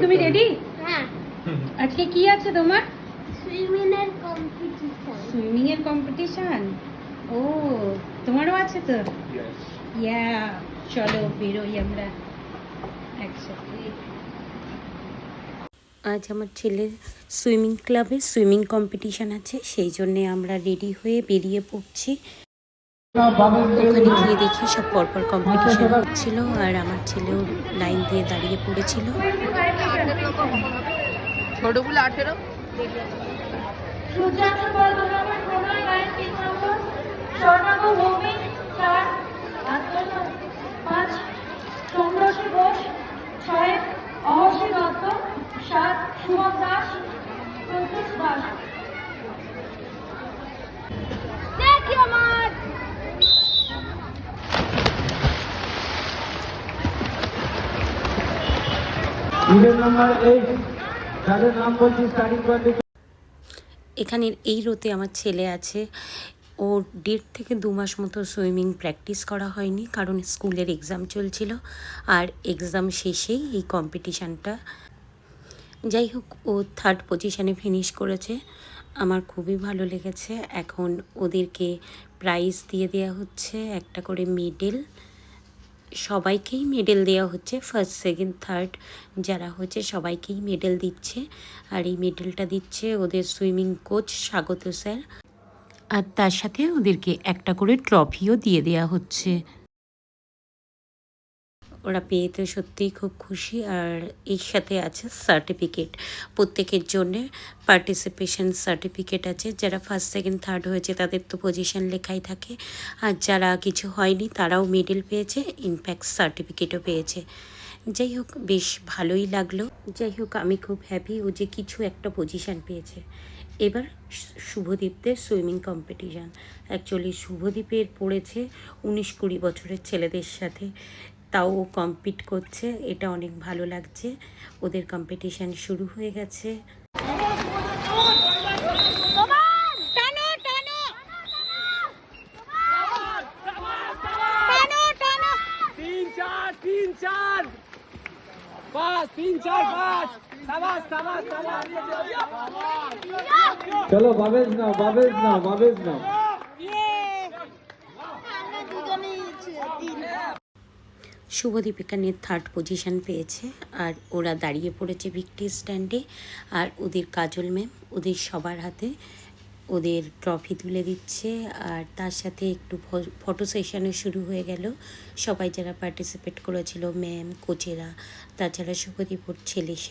তুমি রেডি? হ্যাঁ। আজকে কি আছে তোমার? সুইমিং সুইমিং এর কম্পিটিশন। এর কম্পিটিশন। ও, তোমারও আছে তো? ইয়া, চলো বেরোই আমরা একসাথে। আজ আমার ছেলের সুইমিং ক্লাবে সুইমিং কম্পিটিশন আছে, সেই জন্যে আমরা রেডি হয়ে বেরিয়ে পড়ছি। ওখানে গিয়ে দেখি সব পরপর কম্পিটিশন হচ্ছিল, আর আমার ছেলেও লাইন দিয়ে দাঁড়িয়ে পড়েছিল। ছোটগুলো 18। এখানের এই রোতে আমার ছেলে আছে, ও 1.5 থেকে 2 মাস মতো সুইমিং প্র্যাকটিস করা হয়নি, কারণ স্কুলের এক্সাম চলছিল, আর এক্সাম শেষেই এই কম্পিটিশানটা। যাই হোক, ও 3rd পজিশানে ফিনিশ করেছে, আমার খুবই ভালো লেগেছে। এখন ওদেরকে প্রাইজ দিয়ে দেওয়া হচ্ছে, একটা করে মেডেল। সবাইকেই মেডেল দেওয়া হচ্ছে, 1st, 2nd, 3rd যারা হচ্ছে সবাইকেই মেডেল দিচ্ছে। আর এই মেডেলটা দিচ্ছে ওদের সুইমিং কোচ স্বাগত স্যার, আর তার সাথে ওদেরকে একটা করে ট্রফিও দিয়ে দেওয়া হচ্ছে। ওরা পেয়ে তো সত্যিই খুব খুশি, আর এর সাথে আছে সার্টিফিকেট। প্রত্যেকের জন্যে পার্টিসিপেশন সার্টিফিকেট আছে। যারা 1st, 2nd, 3rd হয়েছে তাদের তো পজিশন লেখাই থাকে, আর যারা কিছু হয়নি তারাও মেডেল পেয়েছে, ইনফ্যাক্ট সার্টিফিকেটও পেয়েছে। যাই হোক, বেশ ভালোই লাগলো। যাই হোক, আমি খুব হ্যাপি ও যে কিছু একটা পজিশান পেয়েছে। এবার শুভদীপদের সুইমিং কম্পিটিশান। অ্যাকচুয়ালি শুভদীপের পড়েছে 19-20 বছরের ছেলেদের সাথে, তাও ও কম্পিট করছে, এটা অনেক ভালো লাগছে। ওদের কম্পিটিশান শুরু হয়ে গেছে। चलो बाबेज नाओ, बाबेज नाओ, बाबेज नाओ। শুভদীপ এখানে 3rd পজিশান পেয়েছে, আর ওরা দাঁড়িয়ে পড়েছে ভিক্টরি স্ট্যান্ডে। আর ওদের কাজল ম্যাম ওদের সবার হাতে ওদের ট্রফি তুলে দিচ্ছে, আর তার সাথে একটু ফটো সেশনও শুরু হয়ে গেল। সবাই যারা পার্টিসিপেট করেছিল, ম্যাম, কোচেরা, তাছাড়া শুভদীপ ওর ছেলে